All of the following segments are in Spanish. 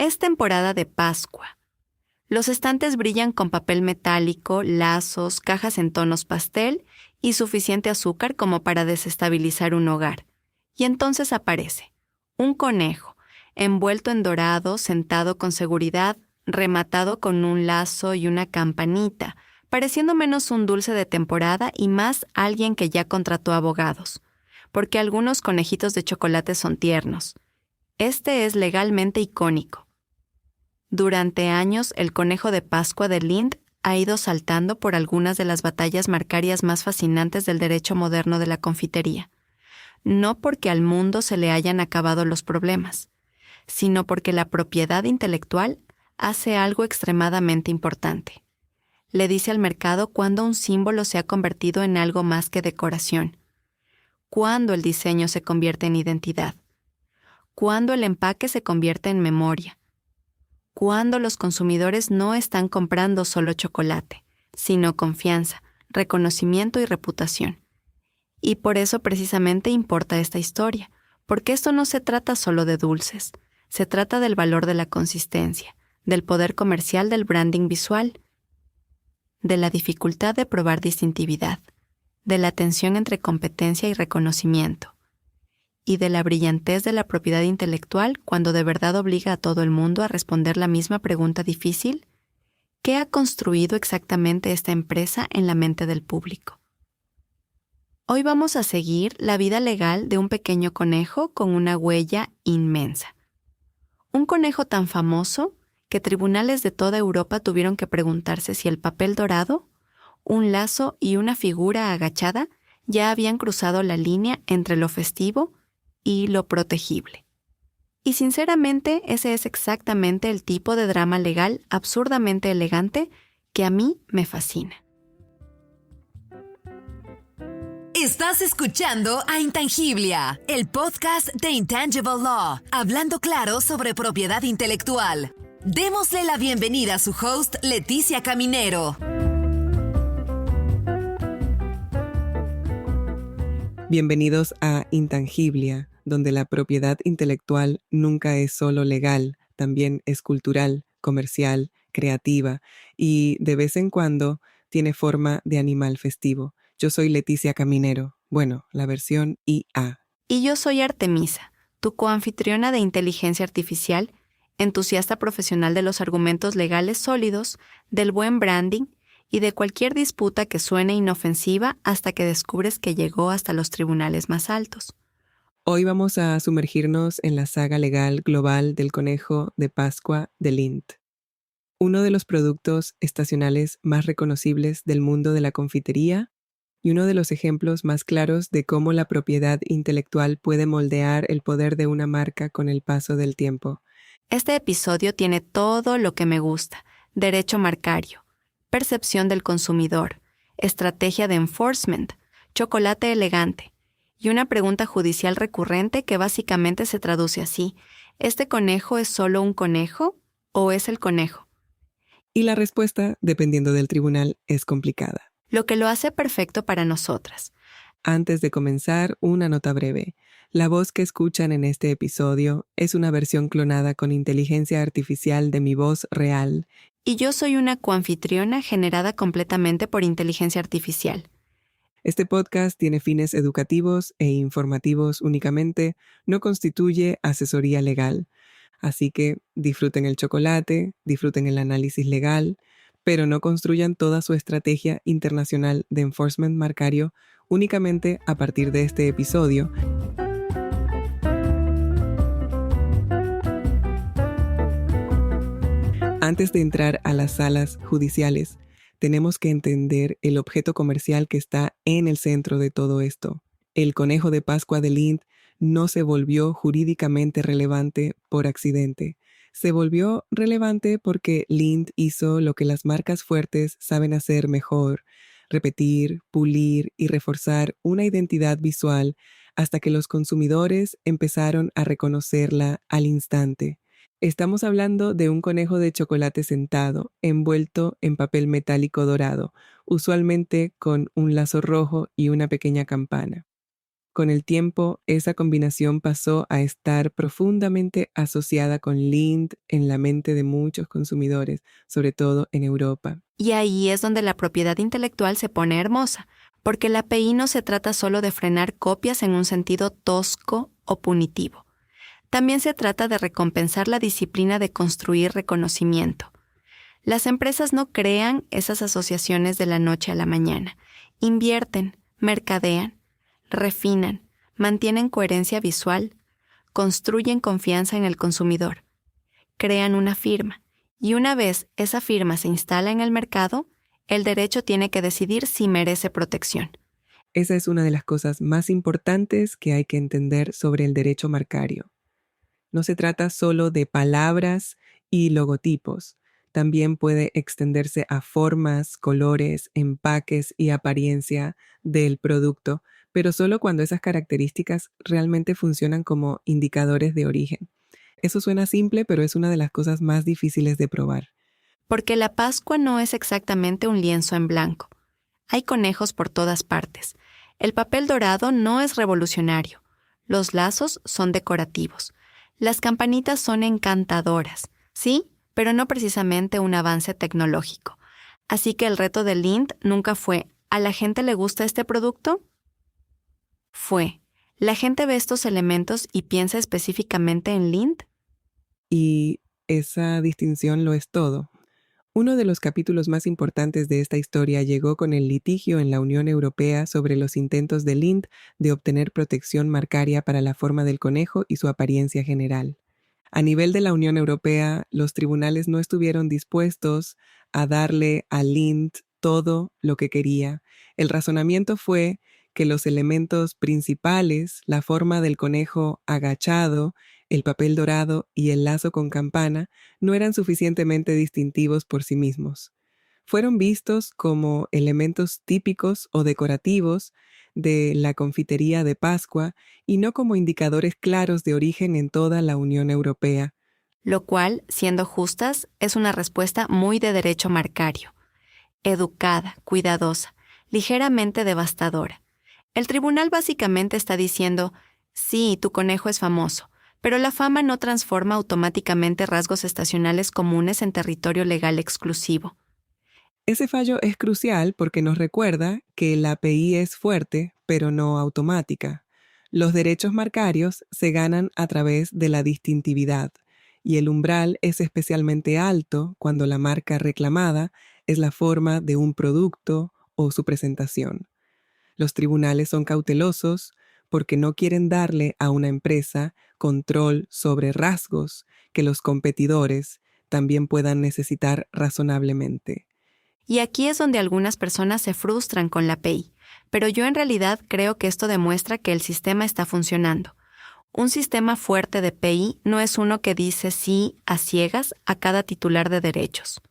Es temporada de Pascua. Los estantes brillan con papel metálico, lazos, cajas en tonos pastel y suficiente azúcar como para desestabilizar un hogar. Y entonces aparece un conejo, envuelto en dorado, sentado con seguridad, rematado con un lazo y una campanita, pareciendo menos un dulce de temporada y más alguien que ya contrató abogados, porque algunos conejitos de chocolate son tiernos. Este es legalmente icónico. Durante años, el conejo de Pascua de Lindt ha ido saltando por algunas de las batallas marcarias más fascinantes del derecho moderno de la confitería. No porque al mundo se le hayan acabado los problemas, sino porque la propiedad intelectual hace algo extremadamente importante. Le dice al mercado cuándo un símbolo se ha convertido en algo más que decoración, cuándo el diseño se convierte en identidad, cuándo el empaque se convierte en memoria, cuándo los consumidores no están comprando solo chocolate, sino confianza, reconocimiento y reputación. Y por eso precisamente importa esta historia, porque esto no se trata solo de dulces, se trata del valor de la consistencia, del poder comercial del branding visual, de la dificultad de probar distintividad, de la tensión entre competencia y reconocimiento, y de la brillantez de la propiedad intelectual cuando de verdad obliga a todo el mundo a responder la misma pregunta difícil: ¿qué ha construido exactamente esta empresa en la mente del público? Hoy vamos a seguir la vida legal de un pequeño conejo con una huella inmensa. Un conejo tan famoso que tribunales de toda Europa tuvieron que preguntarse si el papel dorado, un lazo y una figura agachada ya habían cruzado la línea entre lo festivo y lo protegible. Y sinceramente, ese es exactamente el tipo de drama legal absurdamente elegante que a mí me fascina. Estás escuchando a Intangiblia, el podcast de Intangible Law, hablando claro sobre propiedad intelectual. Démosle la bienvenida a su host, Leticia Caminero. Bienvenidos a Intangiblia, donde la propiedad intelectual nunca es solo legal, también es cultural, comercial, creativa y, de vez en cuando, tiene forma de animal festivo. Yo soy Leticia Caminero, bueno, la versión IA. Y yo soy Artemisa, tu coanfitriona de inteligencia artificial, entusiasta profesional de los argumentos legales sólidos, del buen branding y de cualquier disputa que suene inofensiva hasta que descubres que llegó hasta los tribunales más altos. Hoy vamos a sumergirnos en la saga legal global del conejo de Pascua de Lindt, uno de los productos estacionales más reconocibles del mundo de la confitería y uno de los ejemplos más claros de cómo la propiedad intelectual puede moldear el poder de una marca con el paso del tiempo. Este episodio tiene todo lo que me gusta: derecho marcario, percepción del consumidor, estrategia de enforcement, chocolate elegante y una pregunta judicial recurrente que básicamente se traduce así: ¿este conejo es solo un conejo o es el conejo? Y la respuesta, dependiendo del tribunal, es complicada. Lo que lo hace perfecto para nosotras. Antes de comenzar, una nota breve. La voz que escuchan en este episodio es una versión clonada con inteligencia artificial de mi voz real. Y yo soy una coanfitriona generada completamente por inteligencia artificial. Este podcast tiene fines educativos e informativos únicamente, no constituye asesoría legal. Así que disfruten el chocolate, disfruten el análisis legal, pero no construyan toda su estrategia internacional de enforcement marcario únicamente a partir de este episodio. Antes de entrar a las salas judiciales, tenemos que entender el objeto comercial que está en el centro de todo esto. El conejo de Pascua de Lindt no se volvió jurídicamente relevante por accidente. Se volvió relevante porque Lindt hizo lo que las marcas fuertes saben hacer mejor: repetir, pulir y reforzar una identidad visual hasta que los consumidores empezaron a reconocerla al instante. Estamos hablando de un conejo de chocolate sentado, envuelto en papel metálico dorado, usualmente con un lazo rojo y una pequeña campana. Con el tiempo, esa combinación pasó a estar profundamente asociada con Lindt en la mente de muchos consumidores, sobre todo en Europa. Y ahí es donde la propiedad intelectual se pone hermosa, porque la API no se trata solo de frenar copias en un sentido tosco o punitivo. También se trata de recompensar la disciplina de construir reconocimiento. Las empresas no crean esas asociaciones de la noche a la mañana. Invierten, mercadean, refinan, mantienen coherencia visual, construyen confianza en el consumidor, crean una firma, y una vez esa firma se instala en el mercado, el derecho tiene que decidir si merece protección. Esa es una de las cosas más importantes que hay que entender sobre el derecho marcario. No se trata solo de palabras y logotipos. También puede extenderse a formas, colores, empaques y apariencia del producto, pero solo cuando esas características realmente funcionan como indicadores de origen. Eso suena simple, pero es una de las cosas más difíciles de probar. Porque la Pascua no es exactamente un lienzo en blanco. Hay conejos por todas partes. El papel dorado no es revolucionario. Los lazos son decorativos. Las campanitas son encantadoras, sí, pero no precisamente un avance tecnológico. Así que el reto de Lindt nunca fue, ¿a la gente le gusta este producto? Fue, ¿la gente ve estos elementos y piensa específicamente en Lindt? Y esa distinción lo es todo. Uno de los capítulos más importantes de esta historia llegó con el litigio en la Unión Europea sobre los intentos de Lindt de obtener protección marcaria para la forma del conejo y su apariencia general. A nivel de la Unión Europea, los tribunales no estuvieron dispuestos a darle a Lindt todo lo que quería. El razonamiento fue que los elementos principales, la forma del conejo agachado, el papel dorado y el lazo con campana, no eran suficientemente distintivos por sí mismos. Fueron vistos como elementos típicos o decorativos de la confitería de Pascua y no como indicadores claros de origen en toda la Unión Europea. Lo cual, siendo justas, es una respuesta muy de derecho marcario. Educada, cuidadosa, ligeramente devastadora. El tribunal básicamente está diciendo, sí, tu conejo es famoso, pero la fama no transforma automáticamente rasgos estacionales comunes en territorio legal exclusivo. Ese fallo es crucial porque nos recuerda que la API es fuerte, pero no automática. Los derechos marcarios se ganan a través de la distintividad, y el umbral es especialmente alto cuando la marca reclamada es la forma de un producto o su presentación. Los tribunales son cautelosos porque no quieren darle a una empresa control sobre rasgos que los competidores también puedan necesitar razonablemente. Y aquí es donde algunas personas se frustran con la API, pero yo en realidad creo que esto demuestra que el sistema está funcionando. Un sistema fuerte de API no es uno que dice sí a ciegas a cada titular de derechos.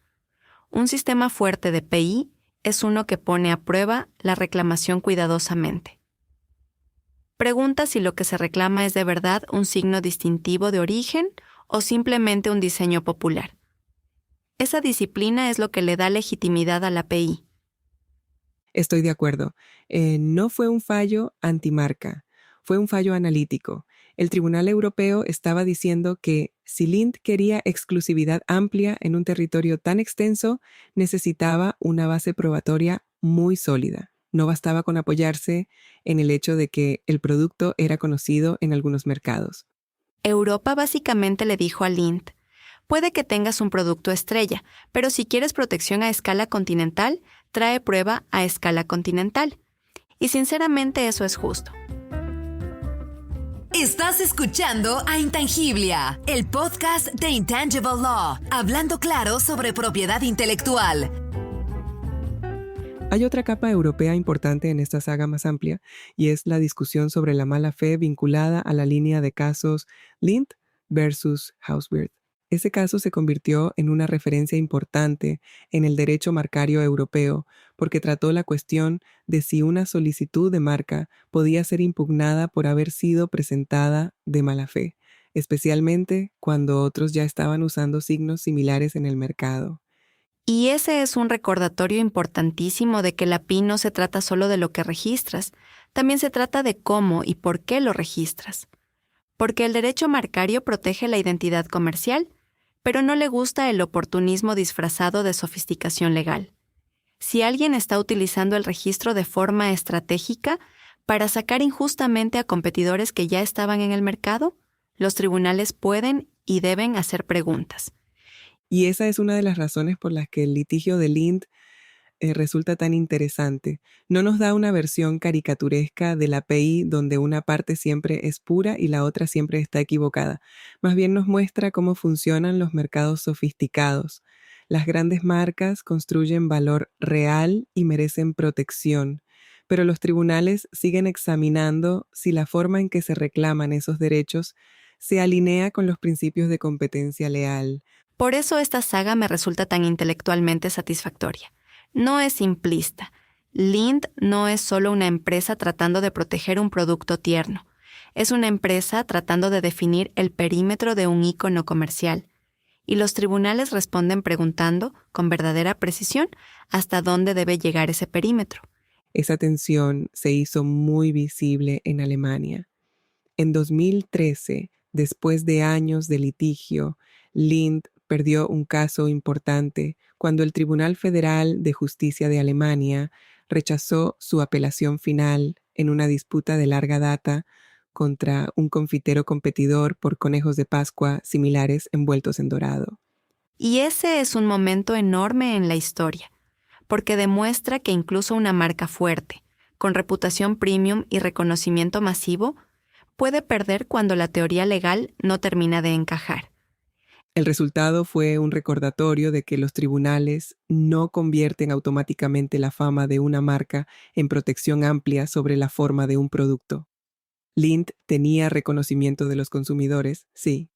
Un sistema fuerte de API es uno que pone a prueba la reclamación cuidadosamente. Pregunta si lo que se reclama es de verdad un signo distintivo de origen o simplemente un diseño popular. Esa disciplina es lo que le da legitimidad a la API. Estoy de acuerdo. No fue un fallo antimarca, fue un fallo analítico. El Tribunal Europeo estaba diciendo que si Lindt quería exclusividad amplia en un territorio tan extenso, necesitaba una base probatoria muy sólida. No bastaba con apoyarse en el hecho de que el producto era conocido en algunos mercados. Europa básicamente le dijo a Lindt, puede que tengas un producto estrella, pero si quieres protección a escala continental, trae prueba a escala continental. Y sinceramente eso es justo. Estás escuchando a Intangiblia, el podcast de Intangible Law, hablando claro sobre propiedad intelectual. Hay otra capa europea importante en esta saga más amplia, y es la discusión sobre la mala fe vinculada a la línea de casos Lindt versus Hauswirth. Ese caso se convirtió en una referencia importante en el derecho marcario europeo porque trató la cuestión de si una solicitud de marca podía ser impugnada por haber sido presentada de mala fe, especialmente cuando otros ya estaban usando signos similares en el mercado. Y ese es un recordatorio importantísimo de que la PI no se trata solo de lo que registras, también se trata de cómo y por qué lo registras. Porque el derecho marcario protege la identidad comercial, pero no le gusta el oportunismo disfrazado de sofisticación legal. Si alguien está utilizando el registro de forma estratégica para sacar injustamente a competidores que ya estaban en el mercado, los tribunales pueden y deben hacer preguntas. Y esa es una de las razones por las que el litigio de Lind resulta tan interesante. No nos da una versión caricaturesca de la API donde una parte siempre es pura y la otra siempre está equivocada. Más bien nos muestra cómo funcionan los mercados sofisticados. Las grandes marcas construyen valor real y merecen protección, pero los tribunales siguen examinando si la forma en que se reclaman esos derechos se alinea con los principios de competencia leal. Por eso esta saga me resulta tan intelectualmente satisfactoria. No es simplista. Lind no es solo una empresa tratando de proteger un producto tierno. Es una empresa tratando de definir el perímetro de un ícono comercial. Y los tribunales responden preguntando, con verdadera precisión, hasta dónde debe llegar ese perímetro. Esa tensión se hizo muy visible en Alemania. En 2013, después de años de litigio, Lind perdió un caso importante cuando el Tribunal Federal de Justicia de Alemania rechazó su apelación final en una disputa de larga data contra un confitero competidor por conejos de Pascua similares envueltos en dorado. Y ese es un momento enorme en la historia, porque demuestra que incluso una marca fuerte, con reputación premium y reconocimiento masivo, puede perder cuando la teoría legal no termina de encajar. El resultado fue un recordatorio de que los tribunales no convierten automáticamente la fama de una marca en protección amplia sobre la forma de un producto. Lind tenía reconocimiento de los consumidores, sí.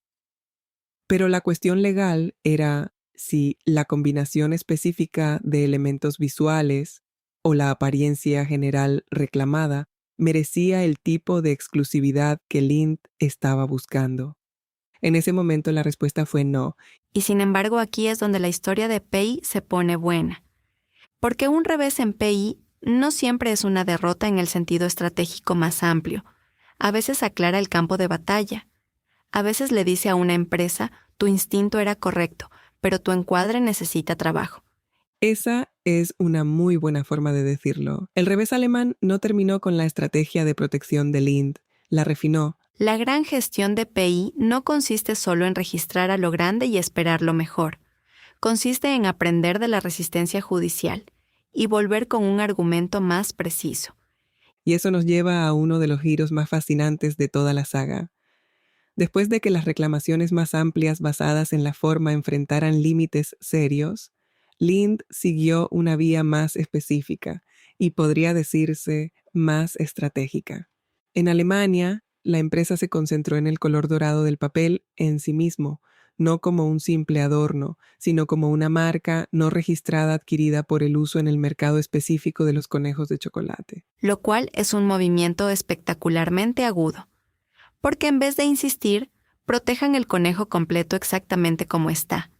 Pero la cuestión legal era si la combinación específica de elementos visuales o la apariencia general reclamada merecía el tipo de exclusividad que Lind estaba buscando. En ese momento la respuesta fue no. Y sin embargo aquí es donde la historia de PI se pone buena. Porque un revés en PI no siempre es una derrota en el sentido estratégico más amplio. A veces aclara el campo de batalla. A veces le dice a una empresa, tu instinto era correcto, pero tu encuadre necesita trabajo. Esa es una muy buena forma de decirlo. El revés alemán no terminó con la estrategia de protección de Lind, la refinó. La gran gestión de PI no consiste solo en registrar a lo grande y esperar lo mejor. Consiste en aprender de la resistencia judicial y volver con un argumento más preciso. Y eso nos lleva a uno de los giros más fascinantes de toda la saga. Después de que las reclamaciones más amplias basadas en la forma enfrentaran límites serios, Lind siguió una vía más específica y podría decirse más estratégica. En Alemania, la empresa se concentró en el color dorado del papel en sí mismo, no como un simple adorno, sino como una marca no registrada adquirida por el uso en el mercado específico de los conejos de chocolate. Lo cual es un movimiento espectacularmente agudo. Porque en vez de insistir, protejan el conejo completo exactamente como está.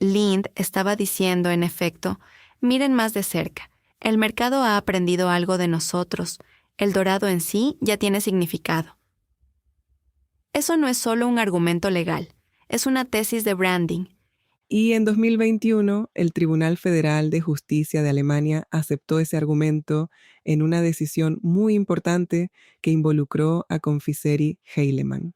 Lind estaba diciendo, en efecto, miren más de cerca, el mercado ha aprendido algo de nosotros, el dorado en sí ya tiene significado. Eso no es solo un argumento legal, es una tesis de branding. Y en 2021, el Tribunal Federal de Justicia de Alemania aceptó ese argumento en una decisión muy importante que involucró a Confiserie Heilemann.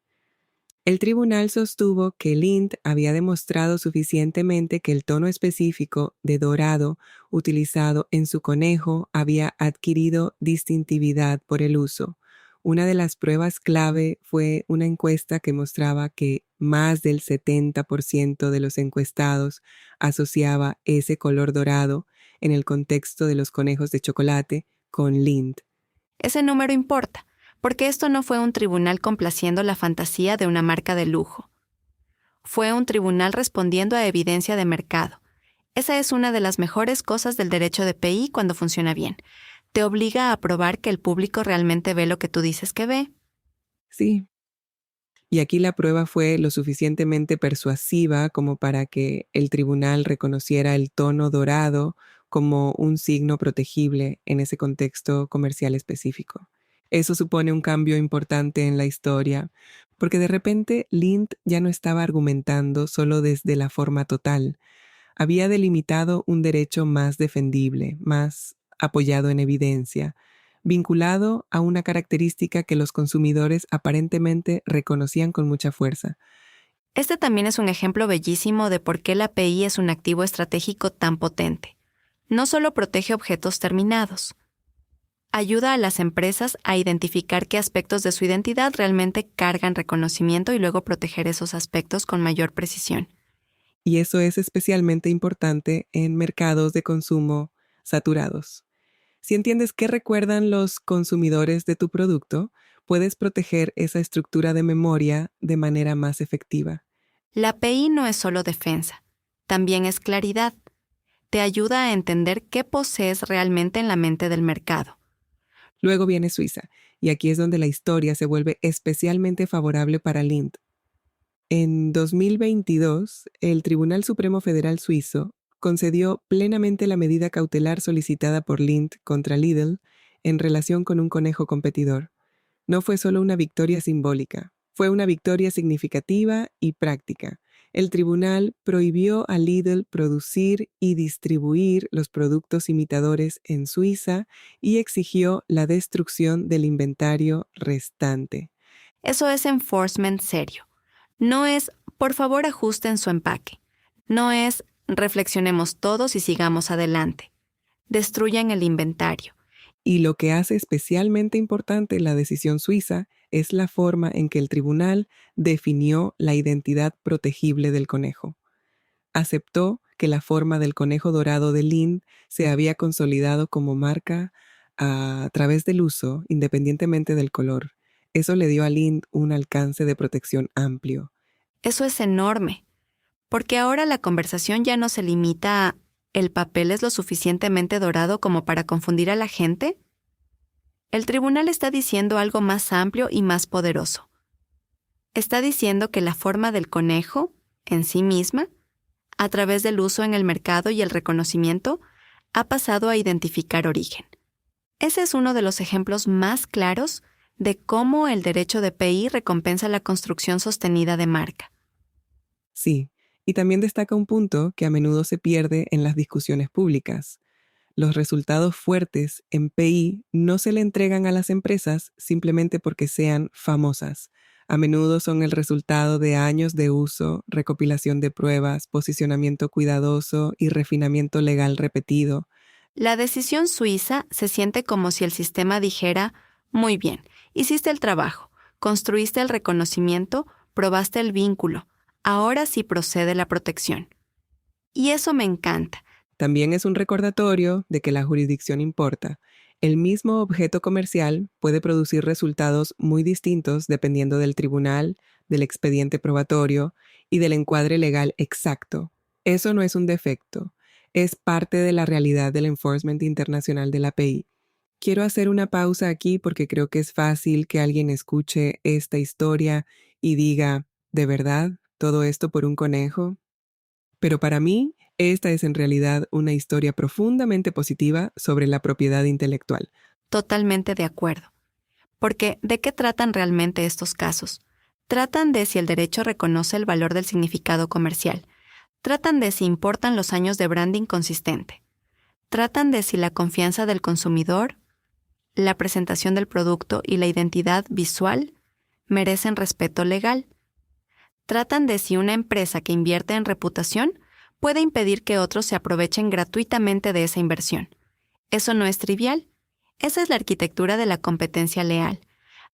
El tribunal sostuvo que Lind había demostrado suficientemente que el tono específico de dorado utilizado en su conejo había adquirido distintividad por el uso. Una de las pruebas clave fue una encuesta que mostraba que más del 70% de los encuestados asociaba ese color dorado en el contexto de los conejos de chocolate con Lind. Ese número importa, porque esto no fue un tribunal complaciendo la fantasía de una marca de lujo. Fue un tribunal respondiendo a evidencia de mercado. Esa es una de las mejores cosas del derecho de PI cuando funciona bien. Te obliga a probar que el público realmente ve lo que tú dices que ve. Sí. Y aquí la prueba fue lo suficientemente persuasiva como para que el tribunal reconociera el tono dorado como un signo protegible en ese contexto comercial específico. Eso supone un cambio importante en la historia, porque de repente Lindt ya no estaba argumentando solo desde la forma total. Había delimitado un derecho más defendible, más apoyado en evidencia, vinculado a una característica que los consumidores aparentemente reconocían con mucha fuerza. Este también es un ejemplo bellísimo de por qué la API es un activo estratégico tan potente. No solo protege objetos terminados, ayuda a las empresas a identificar qué aspectos de su identidad realmente cargan reconocimiento y luego proteger esos aspectos con mayor precisión. Y eso es especialmente importante en mercados de consumo saturados. Si entiendes qué recuerdan los consumidores de tu producto, puedes proteger esa estructura de memoria de manera más efectiva. La API no es solo defensa, también es claridad. Te ayuda a entender qué posees realmente en la mente del mercado. Luego viene Suiza, y aquí es donde la historia se vuelve especialmente favorable para Lindt. En 2022, el Tribunal Supremo Federal Suizo concedió plenamente la medida cautelar solicitada por Lindt contra Lidl en relación con un conejo competidor. No fue solo una victoria simbólica, fue una victoria significativa y práctica. El tribunal prohibió a Lidl producir y distribuir los productos imitadores en Suiza y exigió la destrucción del inventario restante. Eso es enforcement serio. No es, por favor, ajusten su empaque. No es, reflexionemos todos y sigamos adelante. Destruyan el inventario. Y lo que hace especialmente importante la decisión suiza es la forma en que el tribunal definió la identidad protegible del conejo. Aceptó que la forma del conejo dorado de Lindt se había consolidado como marca a través del uso, independientemente del color. Eso le dio a Lindt un alcance de protección amplio. Eso es enorme, porque ahora la conversación ya no se limita a ¿el papel es lo suficientemente dorado como para confundir a la gente? El tribunal está diciendo algo más amplio y más poderoso. Está diciendo que la forma del conejo, en sí misma, a través del uso en el mercado y el reconocimiento, ha pasado a identificar origen. Ese es uno de los ejemplos más claros de cómo el derecho de API recompensa la construcción sostenida de marca. Sí, y también destaca un punto que a menudo se pierde en las discusiones públicas. Los resultados fuertes en PI no se le entregan a las empresas simplemente porque sean famosas. A menudo son el resultado de años de uso, recopilación de pruebas, posicionamiento cuidadoso y refinamiento legal repetido. La decisión suiza se siente como si el sistema dijera, muy bien, hiciste el trabajo, construiste el reconocimiento, probaste el vínculo, ahora sí procede la protección. Y eso me encanta. También es un recordatorio de que la jurisdicción importa. El mismo objeto comercial puede producir resultados muy distintos dependiendo del tribunal, del expediente probatorio y del encuadre legal exacto. Eso no es un defecto, es parte de la realidad del enforcement internacional de la API. Quiero hacer una pausa aquí porque creo que es fácil que alguien escuche esta historia y diga, ¿de verdad todo esto por un conejo? Pero para mí, esta es en realidad una historia profundamente positiva sobre la propiedad intelectual. Totalmente de acuerdo. Porque, ¿de qué tratan realmente estos casos? Tratan de si el derecho reconoce el valor del significado comercial. Tratan de si importan los años de branding consistente. Tratan de si la confianza del consumidor, la presentación del producto y la identidad visual merecen respeto legal. Tratan de si una empresa que invierte en reputación puede impedir que otros se aprovechen gratuitamente de esa inversión. Eso no es trivial. Esa es la arquitectura de la competencia leal.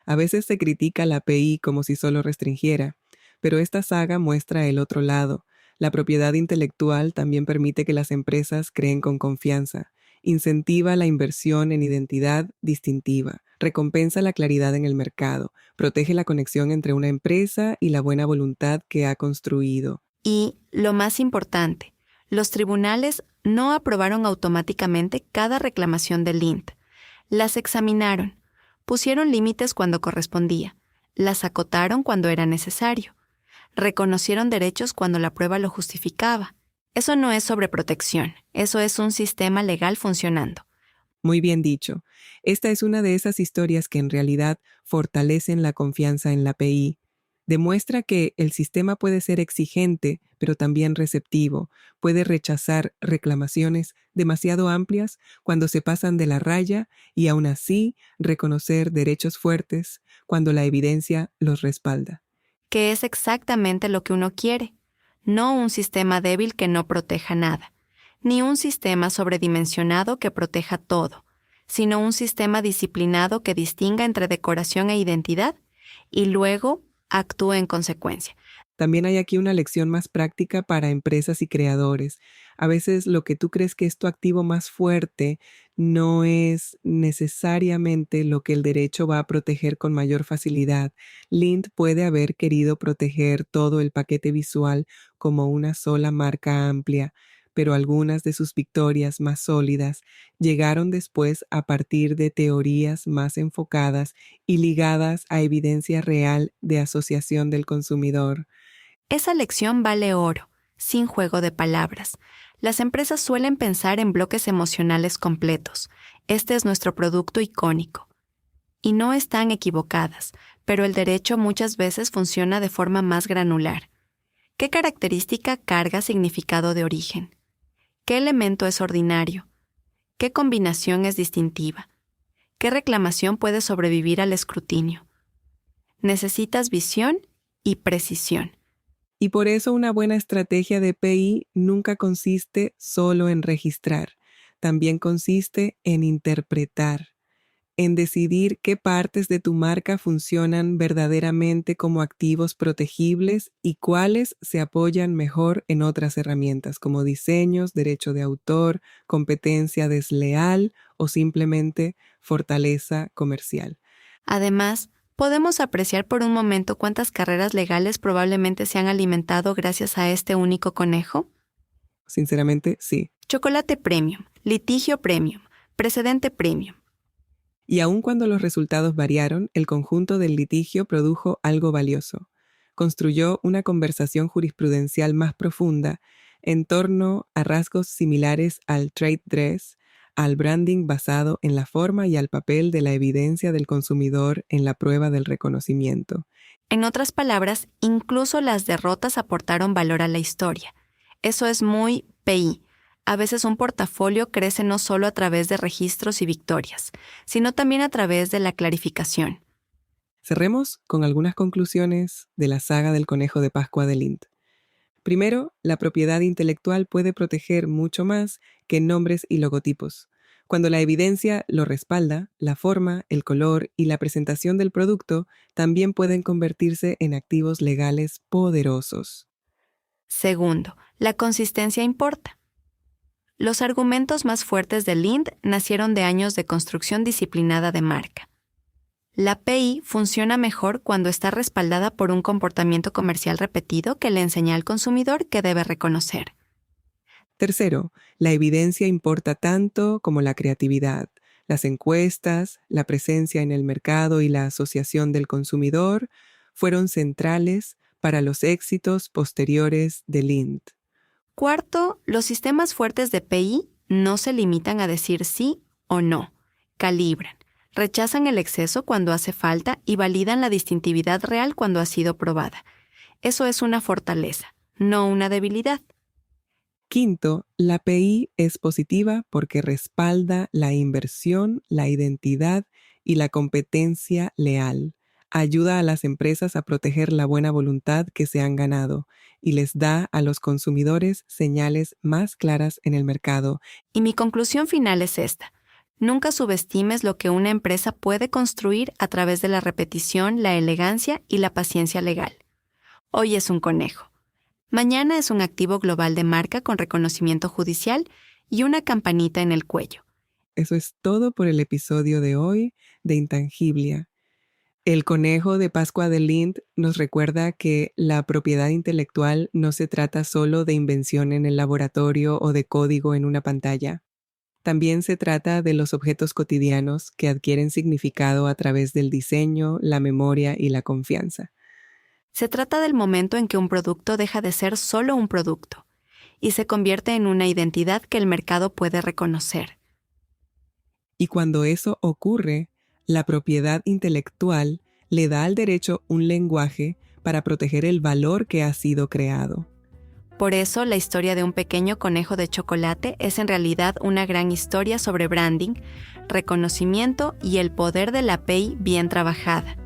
A veces se critica la API como si solo restringiera, pero esta saga muestra el otro lado. La propiedad intelectual también permite que las empresas creen con confianza, incentiva la inversión en identidad distintiva, recompensa la claridad en el mercado, protege la conexión entre una empresa y la buena voluntad que ha construido. Y, lo más importante, los tribunales no aprobaron automáticamente cada reclamación de Lindt. Las examinaron, pusieron límites cuando correspondía, las acotaron cuando era necesario, reconocieron derechos cuando la prueba lo justificaba. Eso no es sobreprotección, eso es un sistema legal funcionando. Muy bien dicho. Esta es una de esas historias que en realidad fortalecen la confianza en la PI. Demuestra que el sistema puede ser exigente, pero también receptivo. Puede rechazar reclamaciones demasiado amplias cuando se pasan de la raya y aún así reconocer derechos fuertes cuando la evidencia los respalda. Que es exactamente lo que uno quiere. No un sistema débil que no proteja nada, ni un sistema sobredimensionado que proteja todo, sino un sistema disciplinado que distinga entre decoración e identidad y luego actúe en consecuencia. También hay aquí una lección más práctica para empresas y creadores. A veces lo que tú crees que es tu activo más fuerte no es necesariamente lo que el derecho va a proteger con mayor facilidad. Lind puede haber querido proteger todo el paquete visual como una sola marca amplia, pero algunas de sus victorias más sólidas llegaron después a partir de teorías más enfocadas y ligadas a evidencia real de asociación del consumidor. Esa lección vale oro, sin juego de palabras. Las empresas suelen pensar en bloques emocionales completos. Este es nuestro producto icónico. Y no están equivocadas, pero el derecho muchas veces funciona de forma más granular. ¿Qué característica carga significado de origen? ¿Qué elemento es ordinario? ¿Qué combinación es distintiva? ¿Qué reclamación puede sobrevivir al escrutinio? Necesitas visión y precisión. Y por eso una buena estrategia de PI nunca consiste solo en registrar, también consiste en interpretar, en decidir qué partes de tu marca funcionan verdaderamente como activos protegibles y cuáles se apoyan mejor en otras herramientas como diseños, derecho de autor, competencia desleal o simplemente fortaleza comercial. Además, podemos apreciar por un momento cuántas carreras legales probablemente se han alimentado gracias a este único conejo. Sinceramente, sí. Chocolate premium, litigio premium, precedente premium. Y aun cuando los resultados variaron, el conjunto del litigio produjo algo valioso. Construyó una conversación jurisprudencial más profunda en torno a rasgos similares al trade dress, al branding basado en la forma y al papel de la evidencia del consumidor en la prueba del reconocimiento. En otras palabras, incluso las derrotas aportaron valor a la historia. Eso es muy PI. A veces un portafolio crece no solo a través de registros y victorias, sino también a través de la clarificación. Cerremos con algunas conclusiones de la saga del conejo de Pascua de Lind. Primero, la propiedad intelectual puede proteger mucho más que nombres y logotipos. Cuando la evidencia lo respalda, la forma, el color y la presentación del producto también pueden convertirse en activos legales poderosos. Segundo, la consistencia importa. Los argumentos más fuertes de Lind nacieron de años de construcción disciplinada de marca. La PI funciona mejor cuando está respaldada por un comportamiento comercial repetido que le enseña al consumidor que debe reconocer. Tercero, la evidencia importa tanto como la creatividad. Las encuestas, la presencia en el mercado y la asociación del consumidor fueron centrales para los éxitos posteriores de Lind. Cuarto, los sistemas fuertes de PI no se limitan a decir sí o no, calibran. Rechazan el exceso cuando hace falta y validan la distintividad real cuando ha sido probada. Eso es una fortaleza, no una debilidad. Quinto, la PI es positiva porque respalda la inversión, la identidad y la competencia leal. Ayuda a las empresas a proteger la buena voluntad que se han ganado y les da a los consumidores señales más claras en el mercado. Y mi conclusión final es esta. Nunca subestimes lo que una empresa puede construir a través de la repetición, la elegancia y la paciencia legal. Hoy es un conejo. Mañana es un activo global de marca con reconocimiento judicial y una campanita en el cuello. Eso es todo por el episodio de hoy de Intangiblia. El conejo de Pascua de Lind nos recuerda que la propiedad intelectual no se trata solo de invención en el laboratorio o de código en una pantalla. También se trata de los objetos cotidianos que adquieren significado a través del diseño, la memoria y la confianza. Se trata del momento en que un producto deja de ser solo un producto y se convierte en una identidad que el mercado puede reconocer. Y cuando eso ocurre, la propiedad intelectual le da al derecho un lenguaje para proteger el valor que ha sido creado. Por eso, la historia de un pequeño conejo de chocolate es en realidad una gran historia sobre branding, reconocimiento y el poder de la API bien trabajada.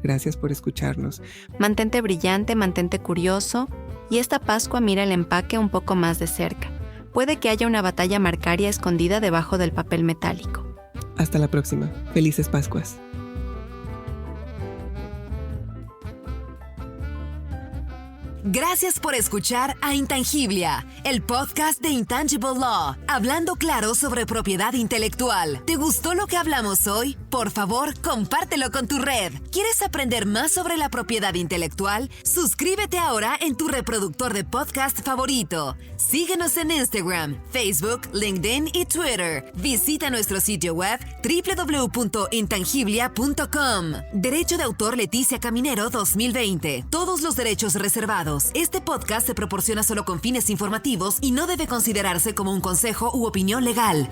Gracias por escucharnos. Mantente brillante, mantente curioso, y esta Pascua mira el empaque un poco más de cerca. Puede que haya una batalla marcaria escondida debajo del papel metálico. Hasta la próxima. Felices Pascuas. Gracias por escuchar a Intangiblia, el podcast de Intangible Law, hablando claro sobre propiedad intelectual. ¿Te gustó lo que hablamos hoy? Por favor, compártelo con tu red. ¿Quieres aprender más sobre la propiedad intelectual? Suscríbete ahora en tu reproductor de podcast favorito. Síguenos en Instagram, Facebook, LinkedIn y Twitter. Visita nuestro sitio web www.intangiblia.com. Derecho de autor Leticia Caminero 2020. Todos los derechos reservados. Este podcast se proporciona solo con fines informativos y no debe considerarse como un consejo u opinión legal.